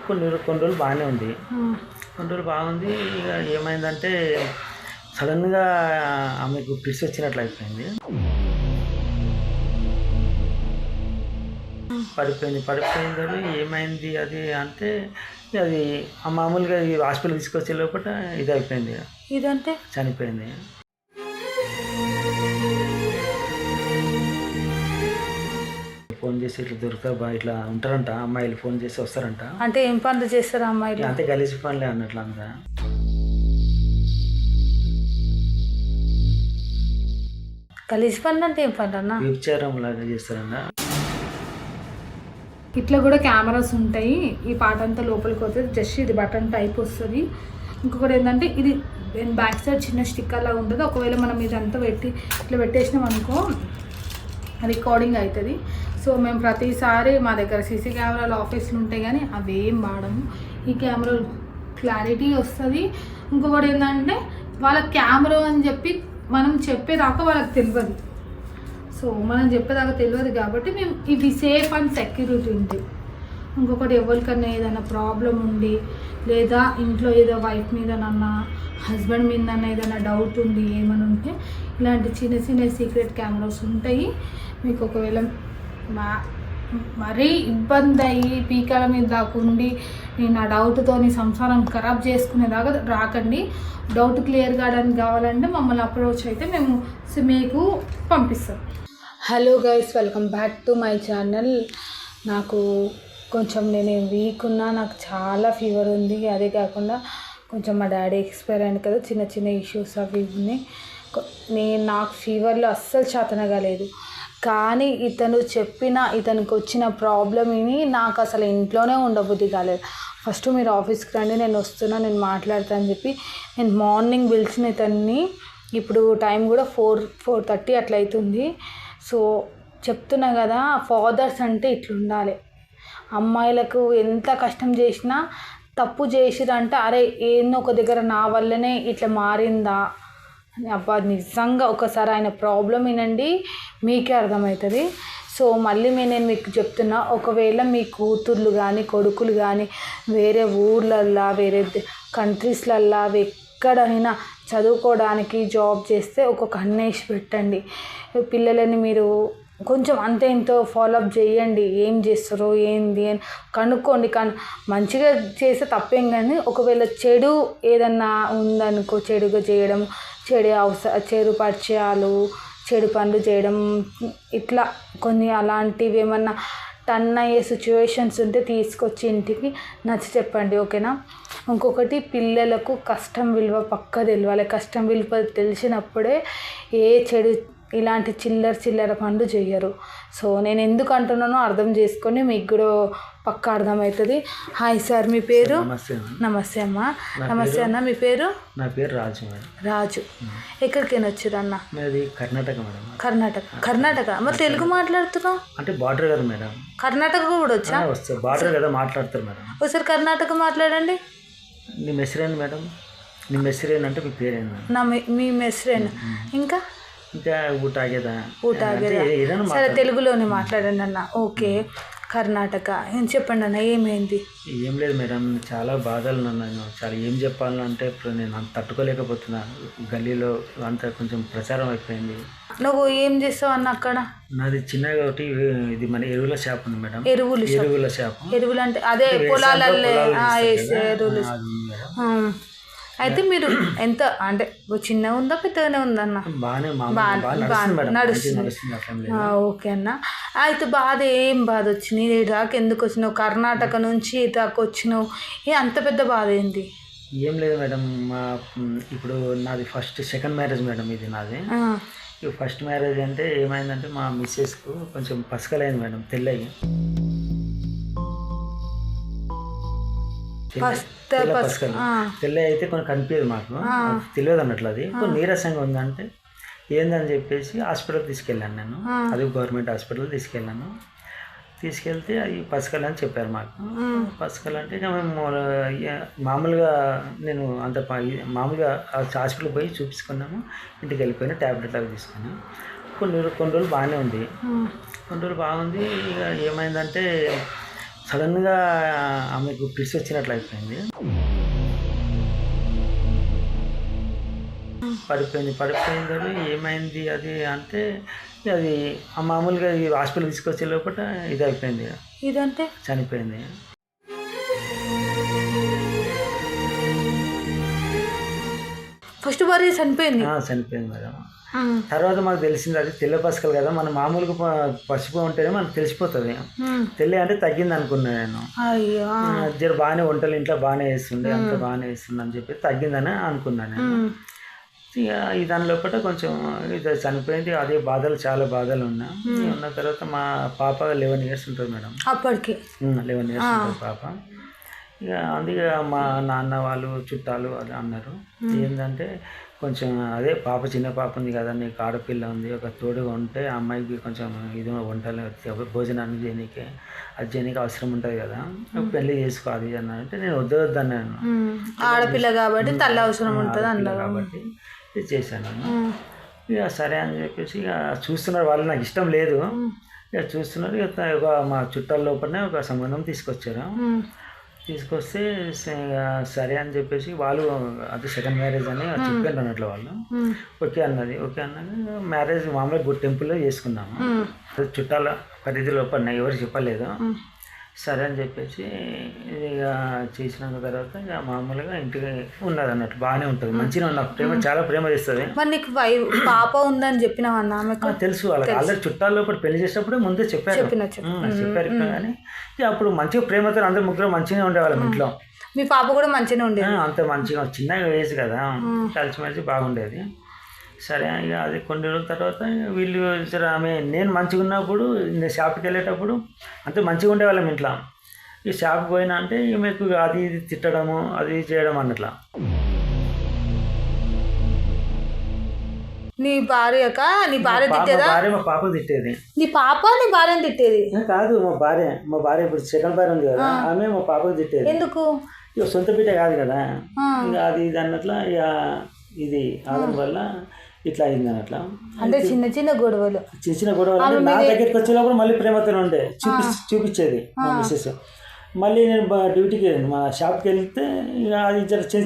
కొన్ని రోజులు బాగానే ఉంది. కొన్ని రోజులు బాగుంది. ఇక ఏమైందంటే సడన్గా ఆమెకు పిలిచి వచ్చినట్లు అయిపోయింది. పడిపోయింది. అది ఏమైంది అది అంటే అది మామూలుగా హాస్పిటల్ తీసుకొచ్చే లోపల ఇది అయిపోయింది. ఇదంటే చనిపోయింది. ఫోన్ చేసి ఇట్లా దొరుకుతా ఇట్లా ఉంటారంట అమ్మాయిలు, ఫోన్ చేసి వస్తారంట. అంటే ఏం పనులు చేస్తారు అమ్మాయిలు? అంతే గలీజి పనులే అన్నట్లు అంతా. గలీజి పనులు అంటే ఏం పనులు అన్న? వ్యభిచారం లాగా చేస్తారన్న. ఇట్లా కూడా కెమెరాస్ ఉంటాయి. ఈ పాట అంతా లోపలికి వస్తుంది. జస్ట్ ఇది బటన్ టైప్ వస్తుంది. ఇంకొకటి ఏంటంటే ఇది బ్యాక్ సైడ్ చిన్న స్టిక్కర్ లాగా ఉంటుంది. ఒకవేళ మనం ఇదంతా పెట్టి ఇట్లా పెట్టేసినాం అనుకో రికార్డింగ్ అవుతుంది. సో మేము ప్రతిసారి మా దగ్గర సీసీ కెమెరాలు ఆఫీస్లు ఉంటాయి కానీ అవి ఏం వాడము. ఈ కెమెరా క్లారిటీ వస్తుంది. ఇంకొకటి ఏంటంటే వాళ్ళ కెమెరా అని చెప్పి మనం చెప్పేదాకా వాళ్ళకి తెలియదు. సో మనం చెప్పేదాకా తెలియదు కాబట్టి మేము ఇవి సేఫ్ అండ్ సెక్యూరిటీ ఉంది. ఇంకొకటి ఎవరికన్నా ఏదైనా ప్రాబ్లం ఉండి లేదా ఇంట్లో ఏదో వైఫ్ మీదనన్నా హస్బెండ్ మీదన్నా ఏదైనా డౌట్ ఉండి ఏమైనా ఉంటే ఇలాంటి చిన్న చిన్న సీక్రెట్ కెమెరాస్ ఉంటాయి. మీకు ఒకవేళ మరీ ఇబ్బంది అయ్యి పీకాల మీద దాకుండి నేను ఆ డౌట్తో సంసారం ఖరాబ్ చేసుకునేదాకా రాకండి. డౌట్ క్లియర్ కావడానికి కావాలంటే మమ్మల్ని అప్రోచ్ అయితే మేము మీకు పంపిస్తాం. Hello guys, welcome back to my channel. నాకు కొంచెం నేను వీక్ ఉన్నా, నాకు చాలా ఫీవర్ ఉంది. అదే కాకుండా కొంచెం మా డాడీ ఎక్స్పైర్ అయింది కదా, చిన్న చిన్న ఇష్యూస్ అవి ఉన్నాయి. నాకు ఫీవర్లో అస్సలు చేతనగా లేదు. కానీ ఇతనికి వచ్చిన ప్రాబ్లం విని నాకు అసలు ఇంట్లోనే ఉండబుద్ధి కాలేదు. ఫస్ట్ మీరు ఆఫీస్కి రండి, నేను వస్తున్నా, నేను మాట్లాడతాను అని చెప్పి నేను మార్నింగ్ పిలిచిన ఇతన్ని. ఇప్పుడు టైం కూడా 4:30 అట్లా అవుతుంది. సో చెప్తున్నా కదా, ఫాదర్స్ అంటే ఇట్లుండాలి. అమ్మాయిలకు ఎంత కష్టం చేసినా తప్పు చేసిరంటే అరే ఏందో ఒక దగ్గర నా వల్లనే ఇట్లా మారిందా అని. అబ్బా నిజంగా ఒకసారి ఆయన ప్రాబ్లం వినండి, మీకే అర్థమవుతుంది. సో మళ్ళీ నేను మీకు చెప్తున్నా, ఒకవేళ మీ కూతుర్లు కానీ కొడుకులు కానీ వేరే ఊర్లల్లో వేరే కంట్రీస్లల్లో ఎక్కడైనా చదువుకోవడానికి జాబ్ చేస్తే ఒక కన్నేసి పెట్టండి. పిల్లలని మీరు కొంచెం అంతే ఇంతో ఫాలోఅప్ చేయండి. ఏం చేస్తారో ఏంది అని కనుక్కోండి. మంచిగా చేస్తే తప్పేం కానీ ఒకవేళ చెడు ఏదన్నా ఉందనుకో, చెడుగా చేయడం, చెడు పరిచయాలు, చెడు పనులు చేయడం, ఇట్లా కొన్ని అలాంటివి ఏమన్నా టర్న్ అయ్యే సిచ్యువేషన్స్ ఉంటే తీసుకొచ్చి ఇంటికి నచ్చ చెప్పండి, ఓకేనా? ఇంకొకటి, పిల్లలకు కష్టం విలువ పక్కా తెలియాలి. కష్టం విలువ తెలిసినప్పుడే ఏ చెడు ఇలాంటి చిల్లర పనులు చెయ్యరు. సో నేను ఎందుకు అంటున్నానో అర్థం చేసుకొని మీకు కూడా పక్కా అర్థమవుతుంది. హాయ్ సార్, మీ పేరు? నమస్తే అమ్మ. నమస్తే అన్న, మీ పేరు? నా పేరు రాజు. రాజు. ఎక్కడికైనా వచ్చారు అన్న? కర్ణాటక మేడం. కర్ణాటక మరి తెలుగు మాట్లాడుతున్నావు అంటే బార్డర్ కదా మేడం. కర్ణాటక కూడా వచ్చా? వస్తారు, బార్డర్ కదా మాట్లాడతారు మేడం. ఒకసారి కర్ణాటక మాట్లాడండి. నీ మెస్రేన్ మేడం. నీ మెస్రేన్ అంటే మీ పేరేనా? మీ మెస్రేన్. ఇంకా ఊటాగేదా? సరే తెలుగులోనే మాట్లాడండి అన్న. ఓకే, కర్ణాటక. ఏం చెప్పండి అన్న, ఏమైంది? ఏం లేదు మేడం, చాలా బాధలు నన్ను. చాలా ఏం చెప్పాలంటే ఇప్పుడు నేను అంత తట్టుకోలేకపోతున్నాను. గల్లీలో అంతా కొంచెం ప్రచారం అయిపోయింది. నువ్వు ఏం చేస్తావు అన్న అక్కడ? నాది చిన్నగా ఒకటి ఇది మన ఎరువుల షాప్ ఉంది మేడం. ఎరువుల షాప్. ఎరువులు అంటే అదే పొలాలలో ఎరువులు. అయితే మీరు ఎంత అంటే చిన్నగా ఉందా పెద్దగానే ఉందన్న? నడుస్తుంది. ఓకే అన్న. అయితే ఏం బాధ వచ్చినాయి? దాకా ఎందుకు వచ్చినావు? కర్ణాటక నుంచి దాకా వచ్చినావు, అంత పెద్ద బాధ ఏంది? ఏం లేదు మేడం, ఇప్పుడు నాది సెకండ్ మ్యారేజ్ మేడం. ఇది నాది ఫస్ట్ మ్యారేజ్. అంటే ఏమైందంటే మా మిస్సెస్కు కొంచెం పసకలైంది మేడం, తెల్లయి. తెల్ల అయితే కొన్ని కనిపించదు మాకు, తెలియదు అన్నట్లు. అది కొన్ని నీరసంగా ఉందంటే ఏందని చెప్పేసి హాస్పిటల్కి తీసుకెళ్ళాను నేను. అది గవర్నమెంట్ హాస్పిటల్ తీసుకెళ్తే అవి పసకలు అని చెప్పారు మాకు. పసకలు అంటే ఇక మేము మామూలుగా నేను మామూలుగా హాస్పిటల్కి పోయి చూపించుకున్నాము. ఇంటికి వెళ్ళిపోయినా ట్యాబ్లెట్ అవి తీసుకున్నాను. కొన్ని రోజులు బాగానే ఉంది. ఇక ఏమైందంటే సడన్గా ఆమెకు పిలిచి వచ్చినట్లు అయిపోయింది. పడిపోయింది ఏమైంది అది అంటే అది మామూలుగా ఈ హాస్పిటల్ తీసుకొచ్చే లోపల ఇది అయిపోయింది, ఇదంటే చనిపోయింది. ఫస్ట్ భార్య చనిపోయింది. చనిపోయింది మేడం. తర్వాత మాకు తెలిసింది అది తెల్ల పసుకలు కదా, మనం మామూలుగా పసుపు ఉంటేనే మనకు తెలిసిపోతుంది. తెల్ల అంటే తగ్గింది అనుకున్నా నేను. జర బాగానే వంటలు ఇంట్లో బాగానే వేస్తుండే, అంత బాగానే వేస్తుంది అని చెప్పి తగ్గిందని అనుకున్నాను నేను. ఇక ఈ దాని లోపల కొంచెం ఇది చనిపోయింది. అదే బాధలు, చాలా బాధలు ఉన్న తర్వాత మా పాప 11 years ఉంటుంది మేడం. అప్పటికి 11 years ఉంటుంది పాప. ఇక అందుకే మా నాన్న వాళ్ళు చుట్టాలు అది అన్నారు, ఏంటంటే కొంచెం అదే పాప చిన్న పాప ఉంది కదా, నీకు ఆడపిల్ల ఉంది, ఒక తోడుగా ఉంటే ఆ అమ్మాయికి కొంచెం ఇది వంటలు భోజనాన్ని చేయనీకి అది చేయనీకి అవసరం ఉంటుంది కదా, పెళ్లి చేసుకో అది అని అంటే నేను వద్దన్నాను. ఆడపిల్ల కాబట్టి తల్లి అవసరం ఉంటుంది అన్నారు కాబట్టి ఇది చేశాను. ఇక సరే అని చెప్పేసి ఇక చూస్తున్నారు వాళ్ళు, నాకు ఇష్టం లేదు. ఇక చూస్తున్నారు. ఇక మా చుట్టాల లోపలనే ఒక సంబంధం తీసుకొచ్చారు. తీసుకొస్తే సరే అని చెప్పేసి వాళ్ళు అది సెకండ్ మ్యారేజ్ అని చెప్పారు అన్నట్లు వాళ్ళు. ఓకే అన్నది. మ్యారేజ్ మామూలుగా టెంపుల్లో చేసుకున్నాము. చుట్టాల పరిధి లోపల ఎవరు చెప్పలేదు. సరే అని చెప్పేసి ఇక చేసిన తర్వాత ఇక మామూలుగా ఇంటికి ఉన్నది అన్నట్టు బాగానే ఉంటుంది, మంచిగా ఉన్న ప్రేమ, చాలా ప్రేమ చేస్తుంది. మరి నీకు పాప ఉందని చెప్పినావన్నా? తెలుసు వాళ్ళకి, ఆల్రెడీ చుట్టాల లోపల పెళ్లి చేసినప్పుడు ముందే చెప్పారు కానీ ఇక అప్పుడు మంచిగా ప్రేమతో అందరు ముగ్గురు మంచిగా ఉండేవాళ్ళం ఇంట్లో. మీ పాప కూడా మంచిగా ఉండేది? అంత మంచిగా, చిన్న ఏజ్ కదా, కలిసిమెలిసి బాగుండేది. సరే ఇక అది కొన్ని రోజుల తర్వాత వీళ్ళు సరే ఆమె నేను మంచిగా ఉన్నప్పుడు నేను షాప్కి వెళ్ళేటప్పుడు అంతే మంచిగా ఉండేవాళ్ళం ఇంట్లో. ఈ షాప్కి పోయినా అంటే ఈమెకు అది ఇది తిట్టడము అది చేయడం అన్నట్లా. నీ భార్య తిట్టేదా? భార్య మా పాప తిట్టేది. నీ పాప నీ భార్యను తిట్టేది? కాదు, మా భార్య ఇప్పుడు సెకండ్ భార్య ఉంది కదా, ఆమె మా పాపకు తిట్టేది. ఎందుకు? ఇక సొంత బిడ్డ కాదు కదా, ఇక అది ఇది అన్నట్ల ఇక ఇది ఆడడం వల్ల ఇట్లా అయింది అన్నట్లా. అంటే చిన్న గొడవలు నా దగ్గరికి వచ్చేటప్పుడు మళ్ళీ ప్రేమతో ఉండే చూపించేది మా మిస్సెస్. మళ్ళీ నేను డ్యూటీకి వెళ్ళాను, మా షాప్కి వెళ్తే ఇక అది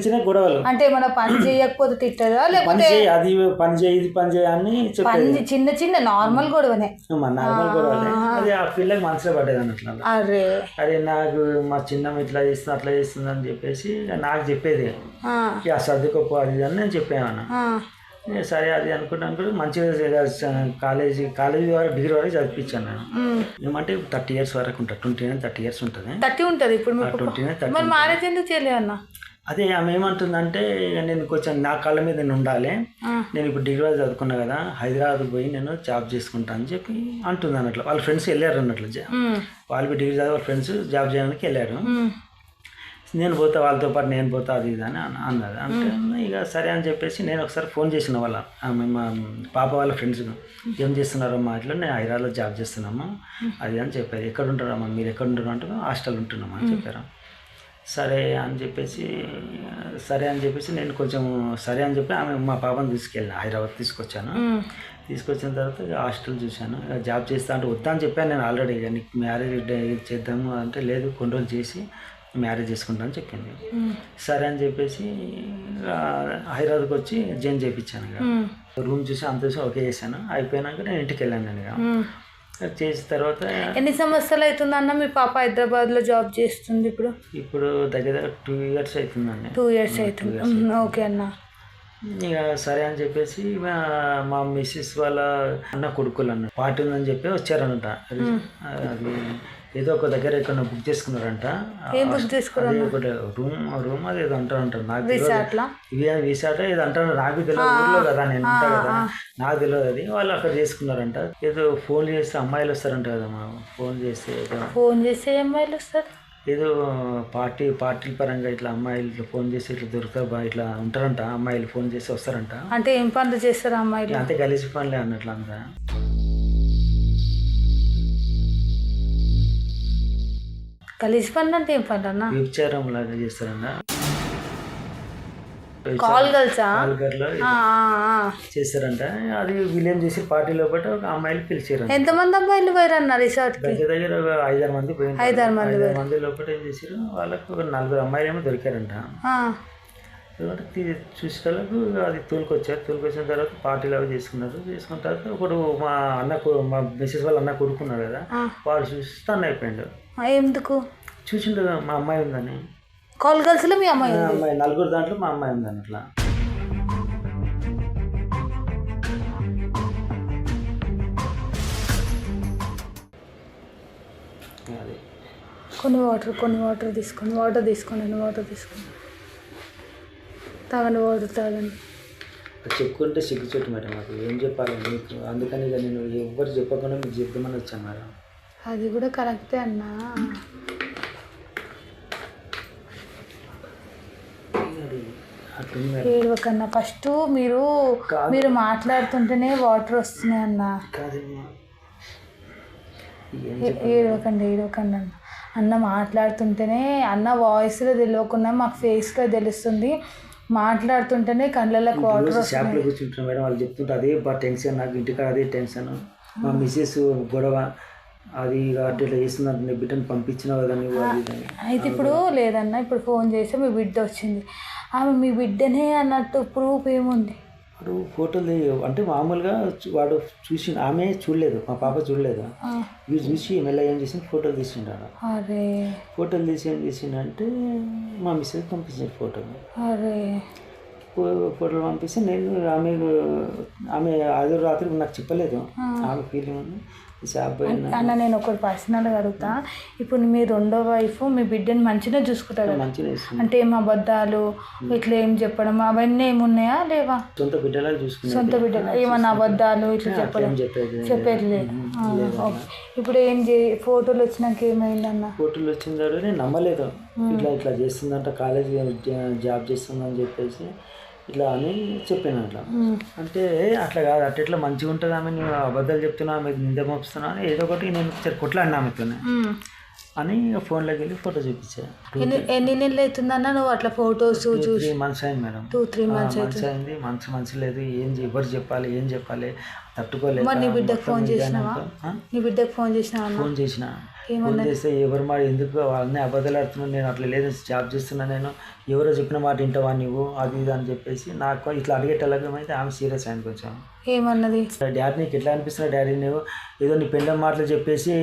చిన్న గొడవలు. అంటే మన పని చేయకపోతే తిట్టదా, లేకపోతే అది పని చేయి ఇది పని చేయి అని చెప్పేది. చిన్న నార్మల్ గొడవనే, నార్మల్ గొడవలే. అది ఆ పిల్లకి మనసులో పడ్డది అన్నట్లా. అరే నాకు మా చిన్న ఇట్లా చేస్తుంది అట్లా చేస్తుంది అని చెప్పేసి నాకు చెప్పేది, ఇక సర్దుకోపో అది అని నేను చెప్పాను. సరే అది అనుకుంటే మంచిగా కాలేజీ వరకు డిగ్రీ వరకు చదివించాను నేను. ఏమంటే 30 years వరకు ఉంటుంది, 29-30 years ఉంటుంది. 30 ఉంటుంది ఇప్పుడు. 29 మ్యారేజ్ ఎందుకు చేయలేదు అన్న? అదే ఆమె ఏమంటుందంటే నేను కొంచెం నా కాళ్ళ మీద నేను ఉండాలి, నేను ఇప్పుడు డిగ్రీ వరకు చదువుకున్నా కదా, హైదరాబాద్ పోయి నేను జాబ్ చేసుకుంటా అని చెప్పి అంటుంది అన్నట్లు. వాళ్ళ ఫ్రెండ్స్ వెళ్ళారు అన్నట్లు, వాళ్ళు డిగ్రీ చదివి వాళ్ళ ఫ్రెండ్స్ జాబ్ చేయడానికి వెళ్ళారు. నేను పోతా వాళ్ళతో పాటు, నేను పోతా అది ఇది అని అన్నది. అంటే ఇక సరే అని చెప్పేసి నేను ఒకసారి ఫోన్ చేసిన వాళ్ళ మా పాప వాళ్ళ ఫ్రెండ్స్, ఏం చేస్తున్నారమ్మా ఇట్లా, నేను హైదరాబాద్లో జాబ్ చేస్తున్నాము అది అని చెప్పారు. ఎక్కడ ఉంటారమ్మా మీరు, ఎక్కడ ఉంటారు అంటే హాస్టల్ ఉంటున్నామా అని చెప్పారు. సరే అని చెప్పేసి నేను కొంచెం సరే అని చెప్పి ఆమె మా పాపను తీసుకెళ్ళాను, హైదరాబాద్ తీసుకొచ్చాను. తీసుకొచ్చిన తర్వాత హాస్టల్ చూశాను. జాబ్ చేస్తా అంటే వద్దా అని చెప్పాను నేను ఆల్రెడీ. ఇక నీకు మ్యారేజ్ చేద్దాము అంటే లేదు, కొన్ని రోజులు చేసి మ్యారేజ్ చేసుకుంటా అని చెప్పింది. సరే అని చెప్పేసి హైదరాబాద్కి వచ్చి జాయిన్ చేయించాను. ఇక రూమ్ చూసి అంత చూసి ఓకే చేశాను. అయిపోయినాక నేను ఇంటికి వెళ్ళాను. నేను ఇక చేసిన తర్వాత ఎన్ని సంవత్సరాలు అవుతుందన్న మీ పాప హైదరాబాద్లో జాబ్ చేస్తుంది? ఇప్పుడు దగ్గర 2 years అవుతుందండి. 2 years అవుతుంది. ఓకే అన్న. ఇక సరే అని చెప్పేసి మా మిస్సెస్ వాళ్ళ అన్న కొడుకులు అన్న పార్టీ ఉందని చెప్పి వచ్చారనట. అది ఏదో ఒక దగ్గర ఎక్కడ బుక్ చేసుకున్నారంట. ఒకటి రూమ్ అది ఏదో అంటారు నాకు వీసాట ఏదో అంటారు, నాకు తెలియదు. ఊర్లో కదా నేను ఉంటా కదా, నాకు తెలియదు. అది వాళ్ళు అక్కడ చేసుకున్నారంట. ఏదో ఫోన్ చేస్తే అమ్మాయిలు వస్తారంట కదా, ఫోన్ చేస్తే అమ్మాయిలు వస్తారు. ఏదో పార్టీల పరంగా ఇట్లా అమ్మాయిలు ఇట్లా ఫోన్ చేసి ఇట్లా దొరుకుతా ఇట్లా ఉంటారంట. అమ్మాయిలు ఫోన్ చేసి వస్తారంట. అంటే ఏం పనులు చేస్తారు అమ్మాయిలు? అంతే గలీజీ పనులే అన్నట్లు. అంతా గలీజీ పనులు అంటే ఏం పనులు అన్న? వ్యభిచారం లాగా చేస్తారన్న. కాల్గర్లో చేశారంట. అది వీళ్ళు ఏం చేసి పార్టీలో బట్టి ఒక అమ్మాయిలు పిలిచారు. ఎంతమంది అమ్మాయిలు పోయారన్న రిసార్ట్ దగ్గర ఒక 5-6 మంది పోయింది. 5-6 మంది లోపల ఏం చేశారు, వాళ్ళకు ఒక 4 అమ్మాయిలు ఏమో దొరికారంట. చూసేటకు అది తోలుకొచ్చిన తర్వాత పార్టీలు అవి చేసుకున్నారు. చేసుకున్న తర్వాత ఒకడు మా మిస్సెస్ వాళ్ళ అన్న కొడుకున్నారు కదా, వాడు చూసి స్టన్ అయిపోయాడు. ఎందుకు చూసిండు మా అమ్మాయి ఉందని. కాల్ గర్ల్స్ లో మీ అమ్మాయి 4 దాంట్లో మా అమ్మాయి ఉందని. అట్లా అది కొన్ని వాటర్ తీసుకోండి తాగండి, వాటర్ తాగండి. చెప్పుకుంటే సిగ్గుచెట్టు మేడం, నాకు ఏం చెప్పాలి మీకు. అందుకని ఇక నేను ఎవ్వరు చెప్పకుండా మీకు చెప్దామని వచ్చాను మేడం. అది కూడా కరెక్టే అన్నా. ఏడవకన్నా, ఫస్ట్ మీరు మాట్లాడుతుంటేనే వాటర్ వస్తున్నాయి అన్న. ఏడవకండి అన్న మాట్లాడుతుంటేనే, అన్న వాయిస్లో తెలియకుండా మాకు ఫేస్లో తెలుస్తుంది. మాట్లాడుతుంటేనే కళ్ళకి వాటర్ షాప్లో కూర్చుంటున్నాను మేడం, వాళ్ళు చెప్తుంటే అదే టెన్షన్, నాకు ఇంటికాడ అదే టెన్షన్. మా మిస్సెస్ గొడవ, అది అట్లా చేస్తుందంటే బిడ్డను పంపించినావు కదా నువ్వు. అయితే ఇప్పుడు లేదన్నా, ఇప్పుడు ఫోన్ చేస్తే మీ బిడ్డ వచ్చింది, ఆమె మీ బిడ్డనే అన్నట్టు ప్రూఫ్ ఏముంది? వాడు ఫోటోలు అంటే మామూలుగా వాడు చూసి, ఆమె చూడలేదు, మా పాప చూడలేదు. వీడు చూసి మెల్ల ఏం చేసింది, ఫోటోలు తీసిండాడు. అరే ఫోటోలు తీసి ఏం చేసిండంటే మా మిస్సెస్ పంపించాడు ఫోటోలు. అరే ఫోటోలు పంపిస్తే నేను ఆమె ఆదివారం రాత్రి నాకు చెప్పలేదు. ఆమె ఫీలింగ్ అన్న నేను ఒకటి పర్సనల్గా అడుగుతా. ఇప్పుడు మీ రెండో వైఫ్ మీ బిడ్డని మంచిగా చూసుకుంటారు, అంటే ఏం అబద్ధాలు ఇట్లా ఏం చెప్పడం అవన్నీ ఏమున్నాయా లేవా? సొంత బిడ్డలాగా చూసుకుంటారు. సొంత బిడ్డలు ఏమన్నా అబద్ధాలు ఇట్లా చెప్పడం చెప్పేది లేదు. ఇప్పుడు ఏం ఫోటోలు వచ్చినాక ఏమైందన్న? ఫోటోలు వచ్చిన తర్వాత నేను నమ్మలేదు, ఇట్లా చేస్తుందంట, కాలేజ్ జాబ్ చేస్తుందని చెప్పేసి ఇట్లా అని చెప్పాను. అట్లా అంటే అట్లా కాదు, అట్లా మంచిగా ఉంటుంది ఆమె, నువ్వు అబద్ధాలు చెప్తున్నావు, ఆమె నింద మోపుతున్నావు అని ఏదో ఒకటి నేను కొట్లాడినా ఆమెతోనే అని ఫోన్లోకి వెళ్ళి ఫోటో చూపించా. ఎన్ని నెలలు అవుతుందన్న నువ్వు అట్లా ఫోటోస్ చూసి? 3 months అయింది మేడం. 2-3 months అయింది. మంచి లేదు, ఎవరు చెప్పాలి, ఏం చెప్పాలి, తట్టుకోలేదు. నీ బిడ్డకు ఫోన్ చేసినావా? ఫోన్ చేసిన ఫోన్ చేస్తే ఎవరు మాట ఎందుకు వాళ్ళని అబద్ధాలు ఆడుతున్నాను, నేను అట్లా లేదు, జాబ్ చేస్తున్నా, నేను ఎవరో చెప్పిన మాట వింటావా నువ్వు, అది ఇది అని చెప్పేసి నాకు ఇట్లా అడిగేటలాగైతే ఆమె సీరియస్ అయింది కొంచెం. ఏమన్నది? డాడీ నీకు ఎట్లా అనిపిస్తున్నా డాడీ, నువ్వు ఏదో నీ పెళ్ళ మాటలు చెప్పేసి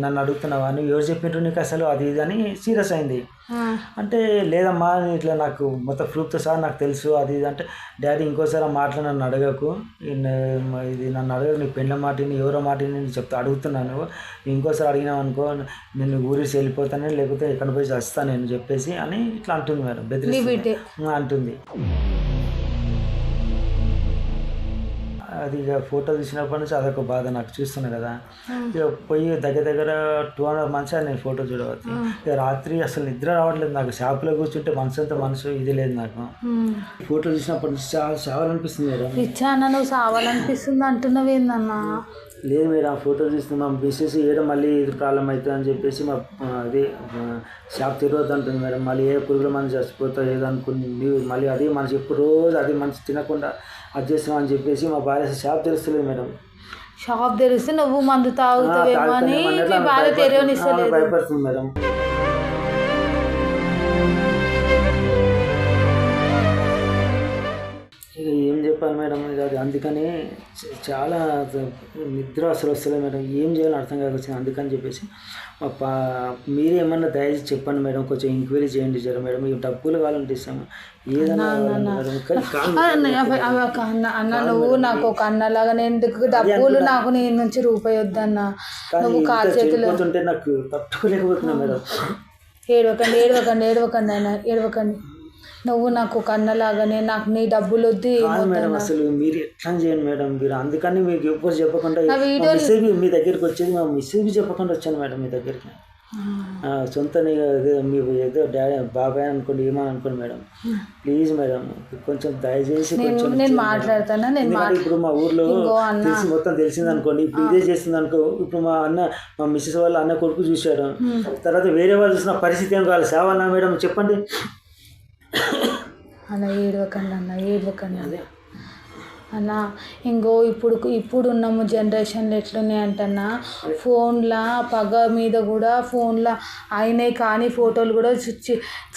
నన్ను అడుగుతున్నావా, నువ్వు ఎవరు చెప్పినట్టు నీకు అసలు, అది ఇది అని సీరియస్ అయింది. అంటే లేదమ్మా ఇట్లా నాకు మొత్తం ప్రూఫ్తో సహా నాకు తెలుసు, అది ఇది అంటే, డాడీ ఇంకోసారి ఆ మాటలు నన్ను అడగకు, ఇది నన్ను అడగకు, నీ పెళ్ళ మాటని ఎవరో మాటని నేను అడుగుతున్నాను, ఇంకోసారి అడిగినావు అనుకో నేను ఊరేసి వెళ్ళిపోతాను, లేకపోతే ఎక్కడ పోయి వస్తాను నేను చెప్పేసి అని ఇట్లా అంటుంది మేడం, బెదిరిస్తుంది అంటుంది. అది ఇక ఫోటో తీసినప్పటి నుంచి అదొక బాధ నాకు, చూస్తున్నా కదా. ఇక పోయి దగ్గర 2.5 months నేను ఫోటో చూడవచ్చు. ఇక రాత్రి అసలు నిద్ర రావట్లేదు నాకు, షాప్లో కూర్చుంటే మనసు ఇది లేదు నాకు. ఫోటో చూసినప్పటి నుంచి చాలా చావాలనిపిస్తుంది మేడం. ఇచ్చాను నువ్వు చావాలనిపిస్తుంది అంటున్నావు ఏందన్నా? లేదు మేడం, ఫోటో చూస్తే మా బిజినెస్ ఏదో మళ్ళీ ఇది ప్రాబ్లం అవుతుంది అని చెప్పేసి మా అదే షాప్ తిరగద్దు అంటుంది మేడం. మళ్ళీ ఏ పురుగుల మంది చచ్చిపోతావు ఏదో అనుకుని మళ్ళీ అదే మనసు ఎప్పుడు రోజు అదే మనసు తినకుండా అది చేస్తామని చెప్పేసి మా భార్య షాప్ తెరుస్తలేదు మేడం. షాప్ తెరిస్తే నువ్వు మందు తాగుతావేమో అని భార్య తెరవనిస్తలేదు, భయపడుతుంది మేడం. ఇక ఏం చెప్పాలి మేడం, ఇక అది అందుకని చాలా నిద్ర అసలు వస్తలేదు మేడం, ఏం చేయాలని అర్థం కాకొచ్చింది. అందుకని చెప్పేసి మీరే ఏమన్నా దయచేసి చెప్పండి మేడం, కొంచెం ఎంక్వైరీ చేయండి జర మేడం, ఈ డబ్బులు కావాలంటే ఇస్తాము ఏదన్నా. అన్న నువ్వు నాకు ఒక అన్నలాగా, నేను డబ్బులు నాకు నేను నుంచి రూపాయి వద్దన్నా, నువ్వు కాలు చేతులు నాకు తట్టుకోలేకపోతున్నా మేడం. ఏడవకండి అన్న, ఏడవకండి. నువ్వు నాకు ఒక అన్నలాగానే, నాకు నీ డబ్బులు వద్దు మేడం. అసలు మీరు ఎట్లా చేయండి మేడం, మీరు అందుకని మీకు ఎప్పుడు చెప్పకుండా మీ దగ్గరికి వచ్చేది, మా మిస్సేజ్ చెప్పకుండా వచ్చాను మేడం మీ దగ్గరికి. సొంత మీకు ఏదో డాడీ బాబాయ్ అనుకోండి, ఏమని అనుకోండి మేడం, ప్లీజ్ మేడం కొంచెం దయచేసి నేను మాట్లాడతాను. ఇప్పుడు మా ఊర్లో మొత్తం తెలిసింది అనుకోండి, ఇప్పుడు ఇదే చేస్తుంది అనుకో, ఇప్పుడు మా మిస్సెస్ వాళ్ళ అన్న కొడుకు చూశాడు, తర్వాత వేరే వాళ్ళు చూసిన పరిస్థితి ఏం కావాలి, సేవాలన్నా మేడం చెప్పండి. అన్న ఏడవకండి అన్న అన్న ఇంకో ఇప్పుడున్నాము జనరేషన్లు ఎట్లున్నాయి అంటన్నా ఫోన్లో పగ మీద కూడా ఫోన్లో అయినాయి కానీ ఫోటోలు కూడా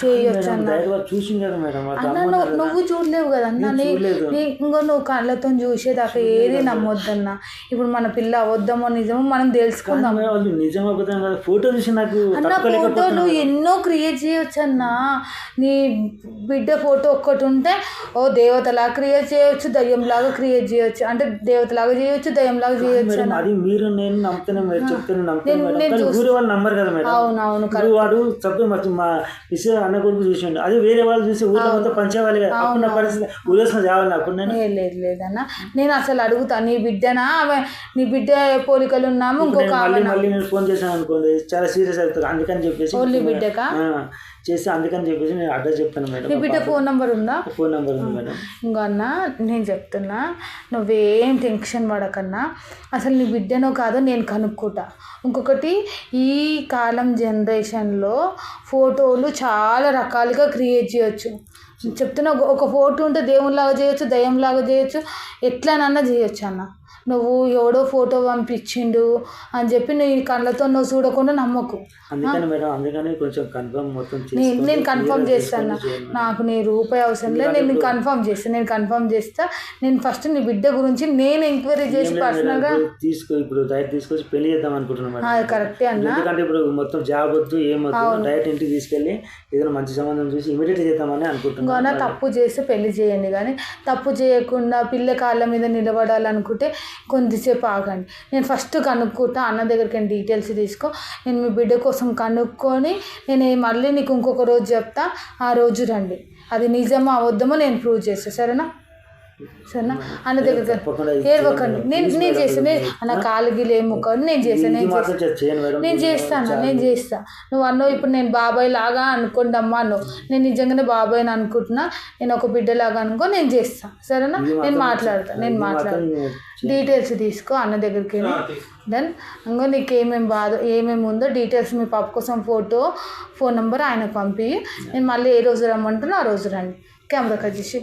చేయొచ్చు అన్న నువ్వు చూడలేవు కదా అన్న ఇంకో నువ్వు కళ్ళతో చూసేదాకా ఏది నమ్మొద్దన్న ఇప్పుడు మన పిల్ల అబద్ధమో నిజమో మనం తెలుసుకుందాం అన్న ఫోటోలు ఎన్నో క్రియేట్ చేయొచ్చు అన్న నీ బిడ్డ ఫోటో ఒక్కటి ఉంటే ఓ దేవతలా క్రియేట్ చేయొచ్చు దయ్యంలాగా క్రియేట్ చేయొచ్చు అంటే దేవతలాగా చేయొచ్చు దయ్యంలాగా చేయొచ్చు అది మీరు నేను నమ్ముతానే మీరు చెప్తాను ఊరి వాళ్ళు నమ్మరు కదా మేడం అవునవును వాడు తప్పే మా ఇసే అన్న కొడుకు చూసిండు అది వేరే వాళ్ళు చూసి ఊళ్ళో మొత్తం పంచేవాళ్ళు కదా అప్పుడు నా పరిస్థితి ఉదయం చావాలి అప్పుడు నేను లేదన్న నేను అసలు అడుగుతా నీ బిడ్డనా నీ బిడ్డ పోలికలు ఉన్నాము ఇంకొక మళ్ళీ నేను ఫోన్ చేశాను అనుకోండి చాలా సీరియస్ అవుతుంది అందుకని చెప్పేసి ఓన్లీ బిడ్డకా చేసి అందుకని చెప్పేసి నేను అడ్రస్ చెప్తాను మేడం నీ బిడ్డ ఫోన్ నెంబర్ ఉందా ఫోన్ నెంబర్ ఉంది మేడం ఇంకో అన్న నేను చెప్తున్నా నువ్వేం టెన్షన్ పడకన్నా అసలు నీ బిడ్డనో కాదో నేను కనుక్కుంటా ఇంకొకటి ఈ కాలం జనరేషన్లో ఫోటోలు చాలా రకాలుగా క్రియేట్ చేయొచ్చు చెప్తున్నా ఒక ఫోటో ఉంటే దేవునిలాగా చేయొచ్చు దయ్యంలాగా చేయొచ్చు ఎట్లానన్నా చేయొచ్చు అన్న నువ్వు ఎవడో ఫోటో పంపించిండు అని చెప్పి నీ కళ్ళతో నువ్వు చూడకుండా నమ్మకు అందుకని మేడం అందుకని కొంచెం కన్ఫర్మ్ మొత్తం నేను కన్ఫర్మ్ చేస్తాను నాకు నీ రూపాయి అవసరం లేదు నేను కన్ఫర్మ్ చేస్తా నేను ఫస్ట్ నీ బిడ్డ గురించి నేను ఎంక్వైరీ చేసి పర్సనల్గా ఇప్పుడు డైరెక్ట్ తీసుకొచ్చి పెళ్లి చేద్దాం అనుకుంటున్నాను అది కరెక్టే అన్న ఎందుకంటే ఇప్పుడు మొత్తం జాబ్ వద్దు ఏమొద్దు డైరెక్ట్ ఇంటికి తీసుకెళ్ళి ఏదైనా మంచి సంబంధం చూసి ఇమీడియట్ చేద్దామని అనుకుంటున్నాను తప్పు చేస్తే పెళ్లి చేయండి కానీ తప్పు చేయకుండా పిల్ల కాళ్ళ మీద నిలబడాలనుకుంటే కొద్దిసేపు ఆగండి నేను ఫస్ట్ కనుక్కుంటా అన్న దగ్గరికి డీటెయిల్స్ తీసుకో నేను మీ బిడ్డ కోసం కనుక్కొని నేను మళ్ళీ నీకు ఇంకొక రోజు చెప్తా ఆ రోజు రండి అది నిజమో అబద్ధమో నేను ప్రూవ్ చేస్తాను సరేనా అన్న దగ్గర ఏడవకండి నేను చేస్తాను అన్న కాలుగిలు ఏముక్కని నేను చేస్తా నువ్వు అన్నో ఇప్పుడు నేను బాబాయ్ లాగా అనుకోండి అమ్మా అన్నావు నేను నిజంగానే బాబాయ్ని అనుకుంటున్నా నేను ఒక బిడ్డలాగా అనుకో నేను చేస్తాను సరేనా నేను మాట్లాడతా డీటెయిల్స్ తీసుకో అన్న దగ్గరికి దెన్ ఇంకో నీకు ఏమేమి ఉందో డీటెయిల్స్ మీ పాప కోసం ఫోన్ నెంబర్ ఆయనకు పంపి నేను మళ్ళీ ఏ రోజు రమ్మంటున్నా ఆ రోజు రండి కెమెరా కట్ చేసి